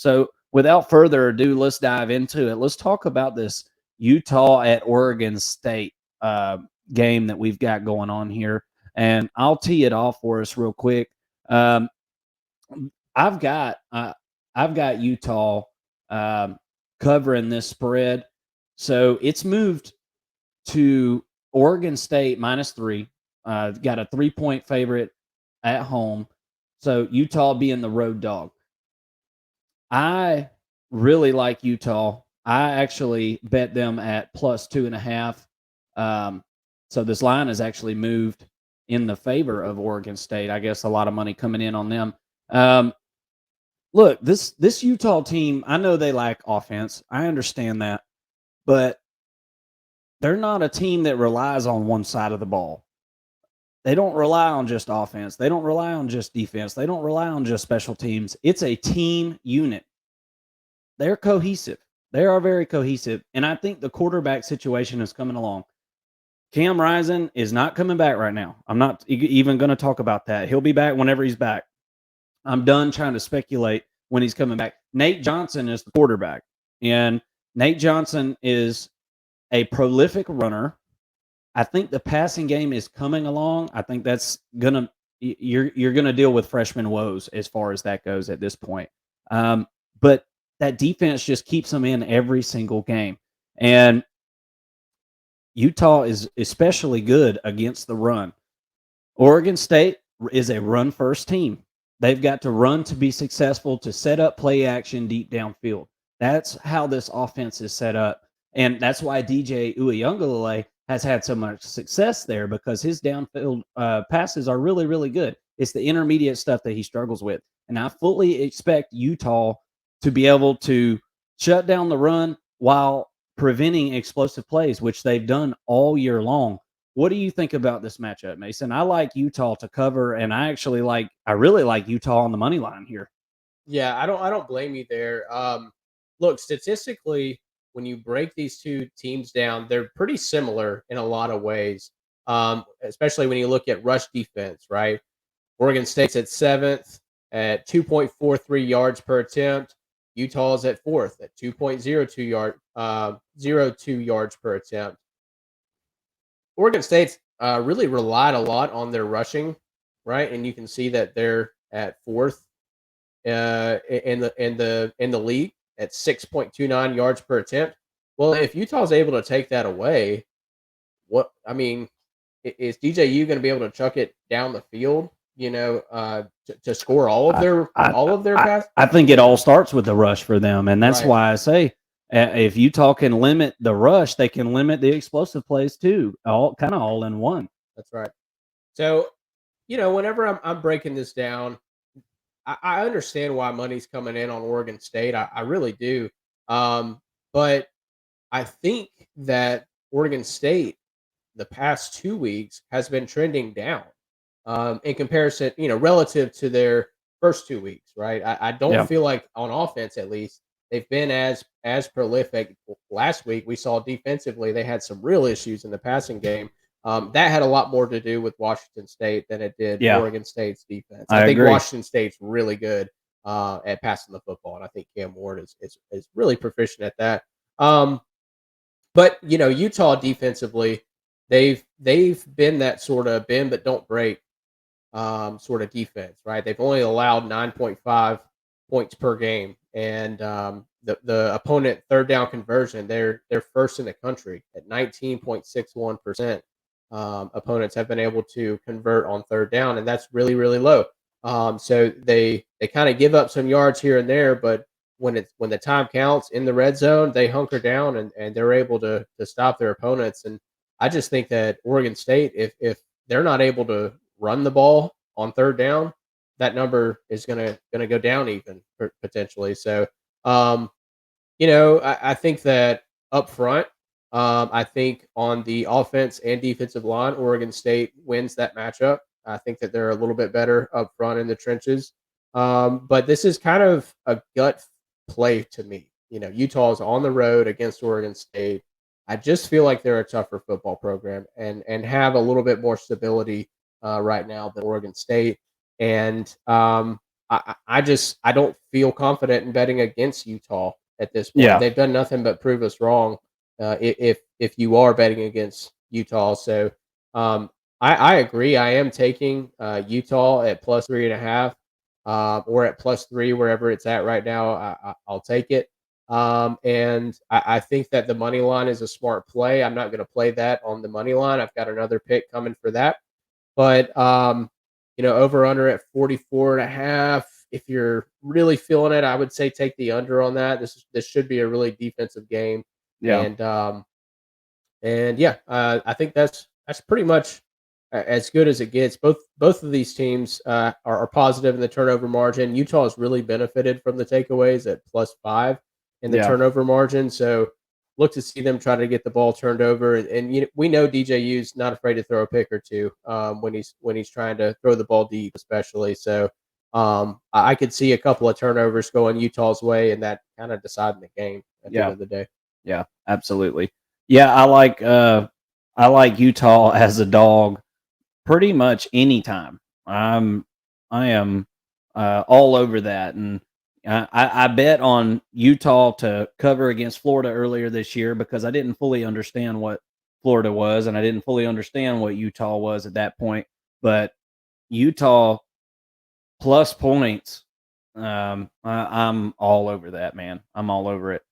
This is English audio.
So, without further ado, let's dive into it. Let's talk about this Utah at Oregon State uh, game that we've got going on here, and I'll tee it off for us real quick. Um, I've got uh, I've got Utah um, covering this spread, so it's moved to Oregon State -3. Got a 3-point favorite at home, so Utah being the road dog. I really like Utah. I actually bet them at +2.5. Um, so this line has actually moved in the favor of Oregon State. I guess a lot of money coming in on them. Um, Look, this Utah team, I know they lack offense. I understand that, but they're not a team that relies on one side of the ball. They don't rely on just offense. They don't rely on just defense. They don't rely on just special teams. It's a team unit. They're cohesive. They are very cohesive, and I think the quarterback situation is coming along. Cam Rising is not coming back right now. I'm not even going to talk about that. He'll be back whenever he's back. I'm done trying to speculate when he's coming back. Nate Johnson is the quarterback, and Nate Johnson is a prolific runner. I think the passing game is coming along. I think that's gonna you're gonna deal with freshman woes as far as that goes at this point. But that defense just keeps them in every single game, and Utah is especially good against the run. Oregon State is a run first team. They've got to run to be successful, to set up play action deep downfield. That's how this offense is set up. And that's why DJ Uiagalelei has had so much success there, because his downfield passes are really, really good. It's the intermediate stuff that he struggles with. And I fully expect Utah to be able to shut down the run while preventing explosive plays, which they've done all year long. What do you think about this matchup, Mason? I like Utah to cover, and I really like Utah on the money line here. Yeah, I don't blame you there. Look, statistically, when you break these two teams down, they're pretty similar in a lot of ways. Especially when you look at rush defense, right? Oregon State's at seventh at 2.43 yards per attempt. Utah's at fourth at 2.02 yards per attempt. Oregon State's really relied a lot on their rushing, right? And you can see that they're at fourth in the league at 6.29 yards per attempt. Well, if Utah's able to take that away, what I mean is DJU going to be able to chuck it down the field? To score all of I, their pass. I think it all starts with the rush for them, and that's Right. why I say if Utah can limit the rush, they can limit the explosive plays too. All in one. That's right. So, whenever I'm breaking this down, I understand why money's coming in on Oregon State. I really do. But I think that Oregon State the past 2 weeks has been trending down in comparison, relative to their first 2 weeks, right? I don't Yeah. feel like on offense, at least, they've been as prolific. Last week, we saw defensively they had some real issues in the passing game. That had a lot more to do with Washington State than it did Yeah. Oregon State's defense. I I think agree. Washington State's really good at passing the football, and I think Cam Ward is really proficient at that. But Utah defensively, they've been that sort of bend but don't break sort of defense, right? They've only allowed 9.5 points per game, and the opponent third down conversion, they're first in the country at 19.61%. Opponents have been able to convert on third down, and that's really, really low. So they kind of give up some yards here and there, but when the time counts in the red zone, they hunker down and they're able to stop their opponents. And I just think that Oregon State, if they're not able to run the ball on third down, that number is gonna go down even potentially. So, um, I think that up front, I think on the offense and defensive line, Oregon State wins that matchup. I think that they're a little bit better up front in the trenches. But this is kind of a gut play to me. Utah is on the road against Oregon State. I just feel like they're a tougher football program and have a little bit more stability right now than Oregon State. And I don't feel confident in betting against Utah at this point. Yeah. They've done nothing but prove us wrong. If you are betting against Utah, so um, I agree. I am taking Utah at plus 3.5, or at plus 3 wherever it's at right now. I'll take it. And I think that the money line is a smart play. I'm not going to play that on the money line. I've got another pick coming for that. But over under at 44.5. If you're really feeling it, I would say take the under on that. This should be a really defensive game. Yeah. And yeah, I think that's pretty much as good as it gets. Both of these teams are positive in the turnover margin. Utah has really benefited from the takeaways at +5 in the Yeah. turnover margin. So look to see them try to get the ball turned over. And we know DJU's not afraid to throw a pick or two when he's trying to throw the ball deep, especially. So I could see a couple of turnovers going Utah's way, and that kind of deciding the game at the end Yeah. of the day. Yeah. Absolutely. Yeah. I like Utah as a dog pretty much anytime. I am all over that, and I bet on Utah to cover against Florida earlier this year because I didn't fully understand what Florida was, and I didn't fully understand what Utah was at that point. But Utah plus points, I'm all over that, man. I'm all over it.